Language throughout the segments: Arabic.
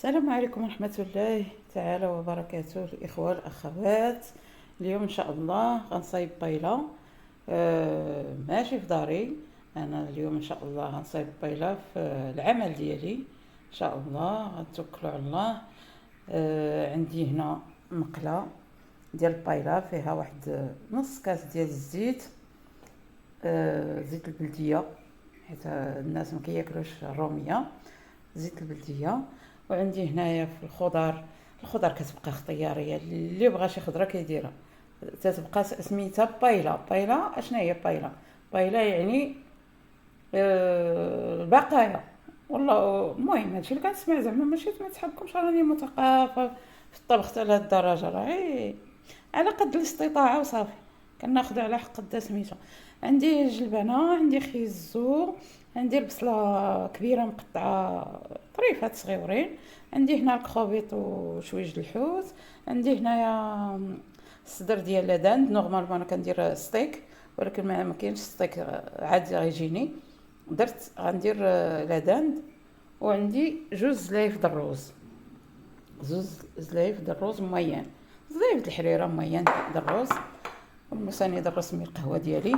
السلام عليكم ورحمة الله تعالى وبركاته، الإخوة الأخوات. اليوم إن شاء الله غنصايب بايلة. ماشي في داري. أنا اليوم إن شاء الله غنصايب بايلة في العمل ديالي. إن شاء الله غنتوكلوا على الله. عندي هنا مقلة ديال البايلة فيها واحد نص كاس ديال الزيت، زيت البلدية، حيت الناس ما كياكلوش الرومية، زيت البلدية. وعندي هنايا في الخضر كتبقى اختياريه، اللي بغى شي خضره كيديرها. تتبقى سميتها بايلا. اشنا هي بايلا يعني البقايا. والله المهم هادشي اللي كنسمع، زعما ماشي ما تحبكمش راني مثقفه في الطبخ حتى لهاد الدرجه، راه على قد الاستطاعه وصافي، كناخذ على حق قد سميتو. عندي جلبانه، عندي خيزو، عندي البصله كبيره مقطعه طريفات صغيورين، عندي هنا الكروفيط وشويج الحوت، عندي هنايا الصدر ديال لاداند. نورمالمون انا كندير ستيك، ولكن ما كاينش ستيك عادي غيجيني، درت غندير لاداند. وعندي جوج زلايف دروز موين، زلايف الحريره موين دروز، والمساني د الرسمي القهوه ديالي.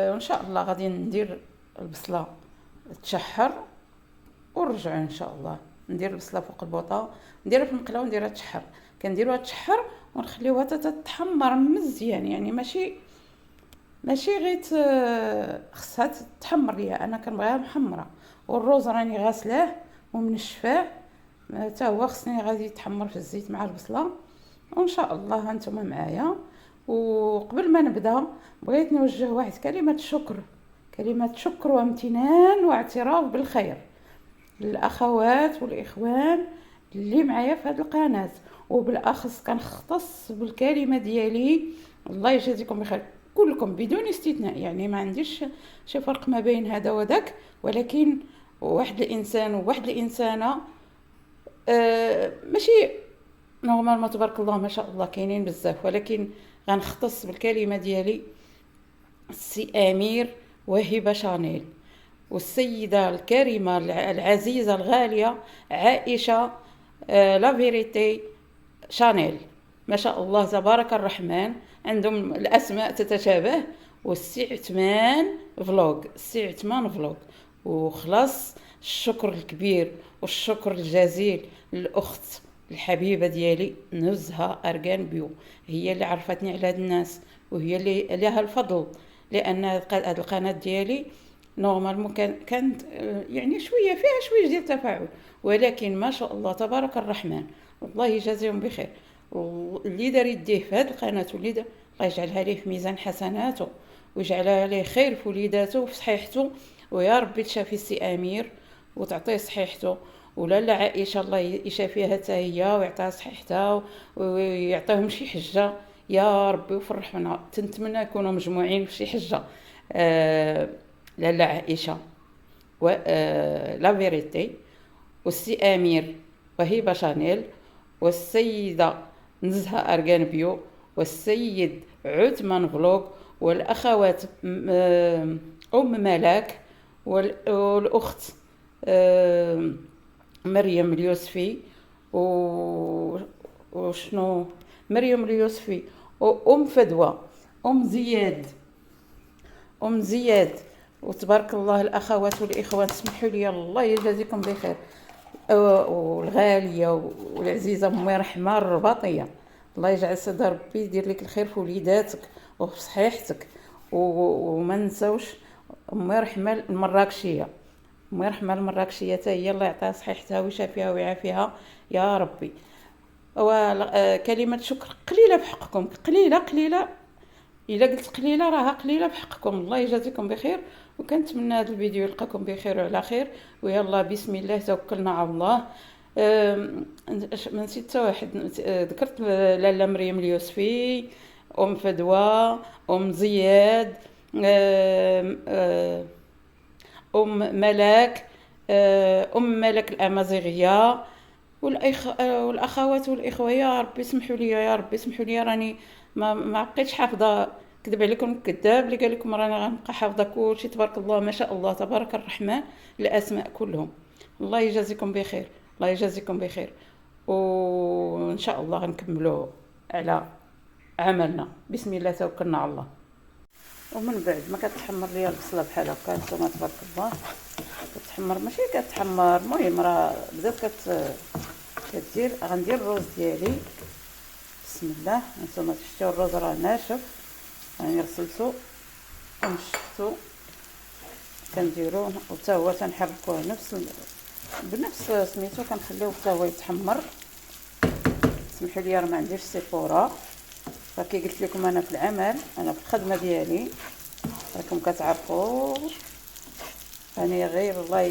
وان شاء الله غادي ندير البصله تشحر ونرجع ان شاء الله ندير البصله فوق البوطه، نديرها في المقله ونديرها تشحر. كنديروها تشحر ونخليوها تتحمر مزيان، يعني ماشي غير خصها تحمر ليا، انا كنبغيها محمره. والروز راني غاسلاه ومنشفاه حتى هو خصني غادي يتحمر في الزيت مع البصله. وان شاء الله هانتوما معايا. وقبل ما نبدا بغيت نوجه واحد كلمه شكر وامتنان واعتراف بالخير للاخوات والاخوان اللي معايا في هذه القناه، وبالاخص كنختص بالكلمه ديالي الله يجازيكم بخير كلكم بدون استثناء، يعني ما عنديش شي فرق ما بين هذا وذاك، ولكن واحد الانسان وواحد الانسانه ماشي نورمالمون تبارك الله ما شاء الله كاينين بزاف، ولكن غنختص بالكلمه ديالي السي امير وهبه شانيل، والسيده الكريمه العزيزه الغاليه عائشه لا فيريتي شانيل. ما شاء الله تبارك الرحمن، عندهم الاسماء تتشابه. والسي عثمان فلوق. وخلاص الشكر الكبير والشكر الجزيل للاخت الحبيبه ديالي نزهه اركان بيو، هي اللي عرفتني على هاد الناس، وهي اللي لها الفضل، لان هاد القناه ديالي نورمالمون كانت يعني فيها شويه ديال التفاعل، ولكن ما شاء الله تبارك الرحمن والله يجازيهم بخير. واللي دار يديه في هذه القناه واللي الله يجعلها ليه في ميزان حسناته، ويجعلها ليه خير في وليداته وفي صحيحته، ويا ربي تشافي السي امير وتعطيه صحيحته، ولا عائشه الله يشافيها حتى هي ويعطيها صحيحتها ويعطيهم شي حجه يا ربي وفرحونا. تنتمنى يكونوا مجموعين في شي حجه. لاله عائشه و لا فيريتي، والسي امير وهبه شانيل، والسيده نزهه اركان بيو، والسيد عثمان فلوق، والاخوات ام ملاك، والاخت مريم اليوسفي، وشنو مريم اليوسفي، وام فدوى، ام زياد. وتبارك الله الاخوات والاخوان، اسمحوا لي الله يجازيكم بخير، والغاليه والعزيزه امي رحمه الرباطيه، الله يجعل سيد ربي يدير لك الخير في وليداتك وفي صحيحتك. وما نساوش امي رحمه المراكشيه، حتى هي الله يعطيها صحيحتها ويشافيها ويعافيها يا ربي. وكلمه شكر قليله بحقكم، قليله الا قلت قليله راها قليله بحقكم، الله يجازيكم بخير. وكنتمنى هذا الفيديو يلقاكم بخير وعلى خير، ويلا بسم الله توكلنا على الله. ما نسيت حتى واحد، ذكرت لاله مريم اليوسفي، ام فدوى، ام زياد، ام ملاك، ام ملك الامازيغيه، والاخوات والاخوه يا ربي اسمحوا لي، راني ما بقيتش حافظه، كذب عليكم كذاب اللي قال لكم راني غنبقى حافظه كلشي. تبارك الله ما شاء الله تبارك الرحمن الاسماء كلهم، الله يجازيكم بخير. الله يجازيكم بخير. وان شاء الله غنكملوا على عملنا. بسم الله توكلنا على الله. ومن بعد ما كتحمر ليا البصله بحال هكا، نتوما تبارك الله كتحمر، ماشي كتحمر، المهم راه بدات كدير. غندير الروز ديالي. بسم الله. نتوما شفتوا الروز راه ناشف، راني غسلتو ونشفتو. كنديروه وتا هو تنحركوه بنفس سميتو، كنخليوه حتى هو يتحمر. سمحوا لي راه ما عنديش سيفورا، فكي قلت لكم انا في العمل، انا في الخدمه ديالي، راكم كتعرفوا. يعني غير الله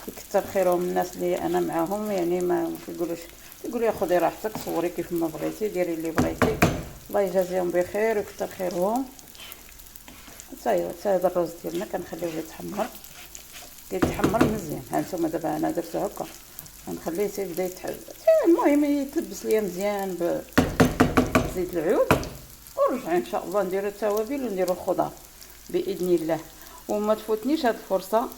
يكثر خيرهم الناس اللي انا معاهم، يعني ما كيقولوش، كيقولوا لي خذي راحتك، صوري كيف ما بغيتي، ديري اللي بغيتي. الله يجازيهم بخير ويكثر خيرهم. حتى هذا الرز ديالنا كنخليوه يتحمر، كيتحمر مزيان. ها نتوما دابا انا درتو هكا، غنخليه تيبدا يتحمر. المهم يتلبس ليا مزيان بزيت العود، ونرجع ان شاء الله نديرو التوابل ونديرو الخضار باذن الله. وما تفوتنيش هاد الفرصه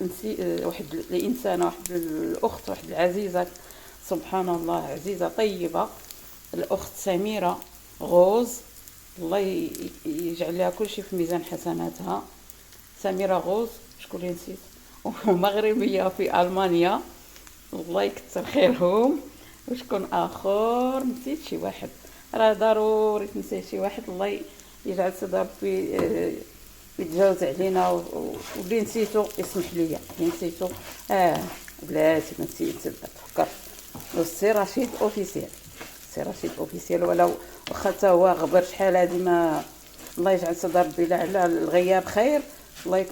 نسي واحد الانسانه، واحد الاخت، واحد العزيزه، سبحان الله، عزيزه طيبه، الاخت سميره غوز. الله يجعل لها كل شيء في ميزان حسناتها. سميره غوز، شكون اللي نسيت، ومغربيه في المانيا، الله يكثر خيرهم. وشكون اخر نسيت؟ شي واحد، راه ضروري تنسى شي واحد. الله يجعل سيدي ربي يتجاوز علينا. واللي نسيتو يسمح لي، اللي نسيتو بلاتي ما نسيت تفكر. والسي رشيد اوفيسيال، سي رشيد اوفيسيال، ولو واخا حتى هو غبر شحال هادي، ما الله يجعل سيدي ربي على الغياب خير، الله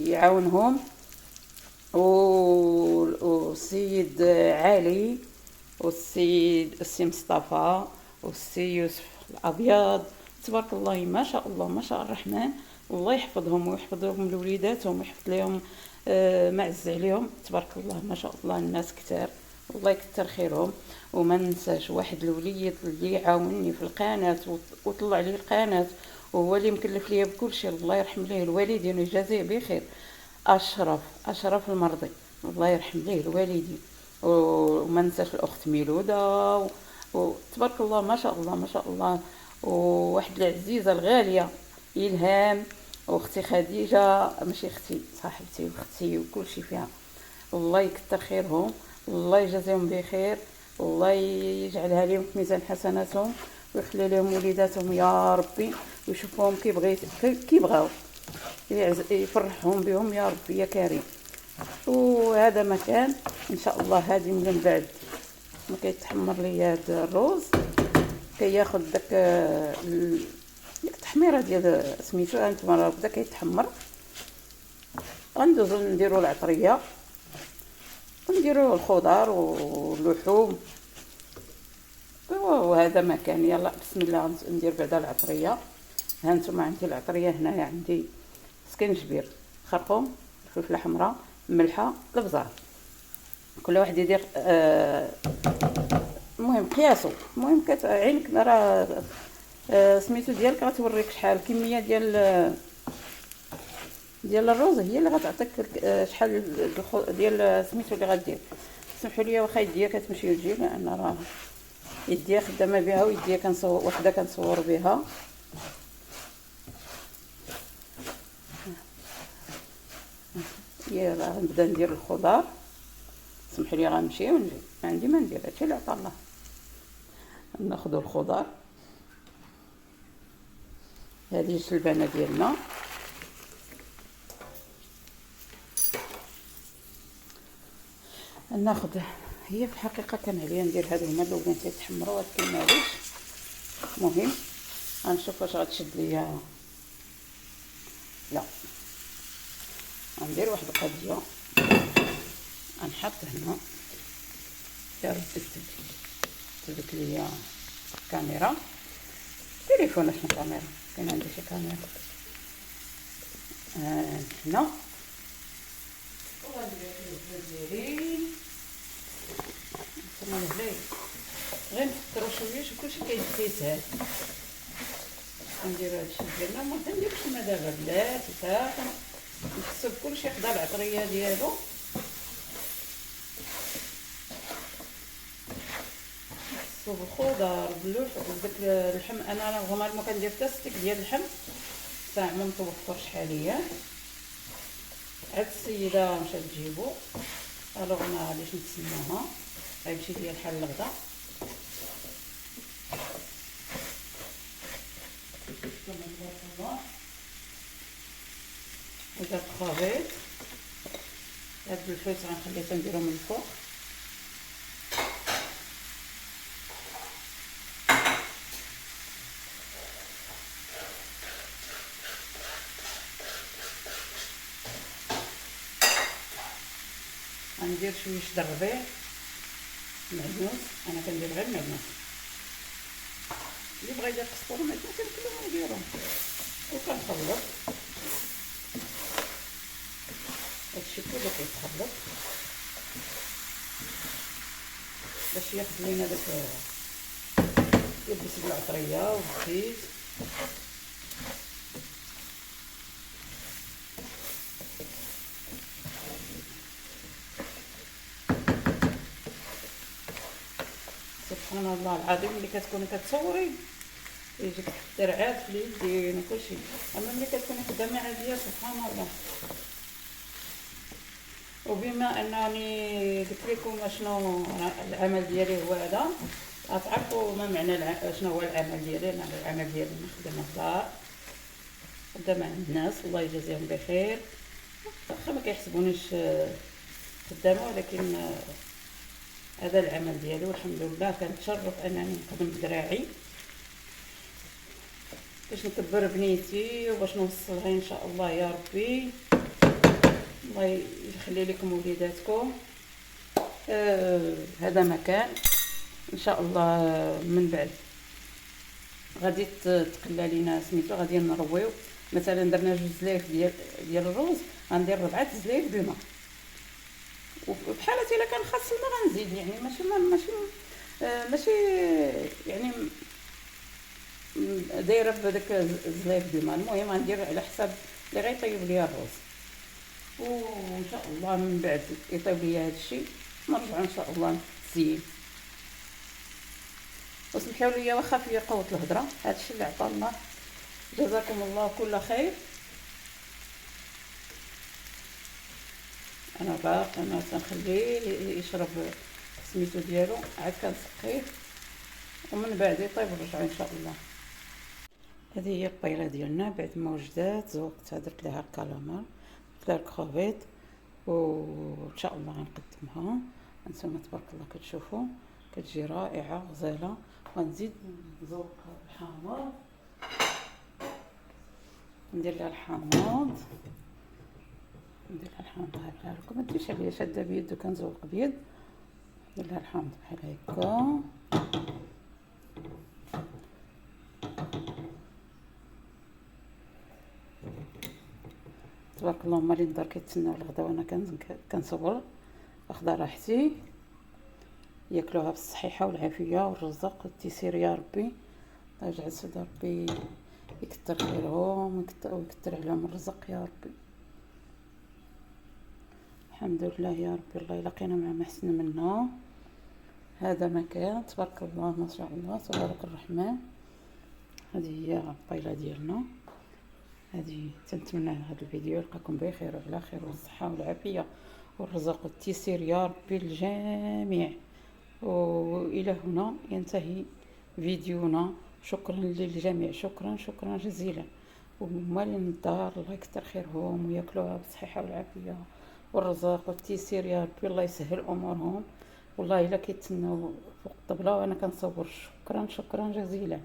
يعاونهم. والسيد علي، والسي مصطفى، والسي يوسف الابيض، تبارك الله ما شاء الله ما شاء الرحمن. الله يحفظهم ويحفظ لهم لوليداتهم ويحفظ لهم ما عز عليهم، تبارك الله ما شاء الله. الناس كتار، الله يكثر خيرهم. وما ننساش واحد الوليد اللي عاونني في القناه وطلع لي القناه، وهو اللي مكلف ليا بكل شيء، الله يرحم ليه الوالدين ويجازيه بخير. اشرف المرضي، الله يرحم ليه الوالدين. وما ننساش الاخت ميلوده وتبارك الله ما شاء الله ما شاء الله. وواحد العزيزه الغاليه الهام، واختي خديجه، ماشي اختي، صاحبتي واختي وكل شيء فيها. الله يكثر خيرهم، الله يجازيهم بخير، الله يجعلها لهم في ميزان حسناتهم، ويخلي لهم وليداتهم يا ربي، ويشوفوهم كي بغاو، يفرحهم بهم يا ربي يا كريم. وهذا مكان ان شاء الله. هذه من بعد ما كيتحمر لي هذا الروز، كياخذ داك التحميره ديال سميتو، هانتوما راه بدا كيتحمر. غندوزو نديرو العطريه ونديرو الخضار واللحوم. وهذا مكان. يلا بسم الله ندير بعدا العطريه. هانتوما عندي العطريه هنايا، عندي سكنجبير، خرقوم، فلفله حمراء، ملحه، الابزار. كل واحد يدير المهم قياسو. المهم عينك راه سميتو ديالك غتوريك شحال الكميه ديال الروز، هي اللي غتعطيك شحال ديال سميتو اللي غدير. سمحوا لي واخا يديا كتمشي وتجي، لان راه يديا خدامه بها ويديا كنصور وحده كنصور بها. يلا غنبدا ندير الخضار. سمحوا لي غنمشي ونجي، ما عندي ما ندير، هادشي اللي عطا الله. ناخذ الخضار. هذه الجلبانه ديالنا، ناخذ. هي في الحقيقه كان عليا ندير هادو هما الاولين تيتحمروا، ولكن معليش. المهم غنشوف واش غتشد ليا. لا، غندير واحد القضيه، غنحط هنا. يا ربي تبت ليا الكاميرا، تليفون شنو كاميرا، كاين عندي شي كاميرا هنا. وغندير الفلفل ديالي نتوما الهلاي، غير نفكرو شويه شو كلشي كيتسهل. نديرو هادشي ديالنا، ما كنديروش ما دابا بلاتي، نحسو بكلشي خدا العطريه ديالو. خصو بالخضر باللوح وداك اللحم. انا نورمالمون ما كندير حتى ستيك ديال اللحم، ساعه ما متوفرش حاليا. هاد السيده مشات تجيبو، الوغ ما غاديش نتسناها، غيمشي ليا الحال الغدا. وداك الخبيط، هاد الفلفل غنخليه تنديرو من الفوق. غندير شويه د الربيع معدنوس، انا كندير غير معدنوس، اللي بغا يدير قسطور معدنوس كلهم نديرو، وكنخلط هادشي كله كيتخلط باش ياخد لينا داك يلبس بالعطريه والزيت. سبحان الله العظيم، ملي كتكوني كتصوري يجيك الدرعات في اليدين وكلشي، اما ملي كتكوني خدامه عاديه سبحان الله. وبما انني قلت لكم شنو العمل ديالي هو هذا، غتعرفوا ما معنى شنو هو العمل ديالي. انا العمل ديالي خدامه في الدار، خدامه عند الناس الله يجازيهم بخير، واخا ما كيحسبونيش خدامه، ولكن هذا العمل ديالي والحمد لله. كنتشرف انني نخدم بدراعي باش نكبر بنيتي وباش نوصلها ان شاء الله يا ربي. الله يخلي لكم وليداتكم. هذا مكان ان شاء الله من بعد غادي تقلى لينا سميتو، غادي نرويو. مثلا درنا 2 زلايف ديال الرز، غندير 4 زلايف بما، وبحالة الا كان خاص الماء غنزيد، يعني ماشي يعني دايره بهذاك الزلايف بما. المهم غندير على حساب اللي غيطيب ليا الرز، وان شاء الله من بعد يطيب ليا هادشي نرجعوا ان شاء الله نزين. وسمحوا لي واخا فيا قوه الهضره، هادشي اللي عطا الله، جزاكم الله كل خير. انا تنخليه يشرب سميتو ديالو، عاد كنسقيه ومن بعد يطيب نرجعوا ان شاء الله. هذه هي البيره ديالنا بعد ما وجدات، زوقتها درت لها الكالامار، درت لها الكروفيت، وان شاء الله غنقدمها. انتما تبارك الله كتشوفوا كتجي رائعه غزاله. ونزيد نزوقها بالحامض، ندير لها الحامض، ندير لها الحامض بحال هكا، ما ديرش عليا شاده بيد وكنزوق بيد، ندير لها الحامض بحال هكا. تبارك الله. هما اللي الدار كيتسناو الغدا وانا كنصور، واخده راحتي، ياكلوها بالصحيحه والعافيه والرزق والتيسير يا ربي. الله يجعل سيدي ربي يكثر خيرهم ويكثر عليهم الرزق يا ربي. الحمد لله يا ربي، الله يلاقينا مع محسن منا. هذا مكان تبارك الله ما شاء الله تبارك الرحمن. هذه هي الطيله ديالنا. هذه تنتمنى هذا الفيديو يلقاكم بخير وعلى خير والصحه والعافيه والرزق والتيسير يا ربي للجميع. والى هنا ينتهي فيديونا. شكرا للجميع، شكرا جزيلا. ومالين الدار الله يكثر خيرهم وياكلوها بالصحه والعافيه والرزق والتيسير يا ربي، الله يسهل امورهم. والله الا كيتسناو فوق الطبله وانا كنصور. شكرا جزيلا.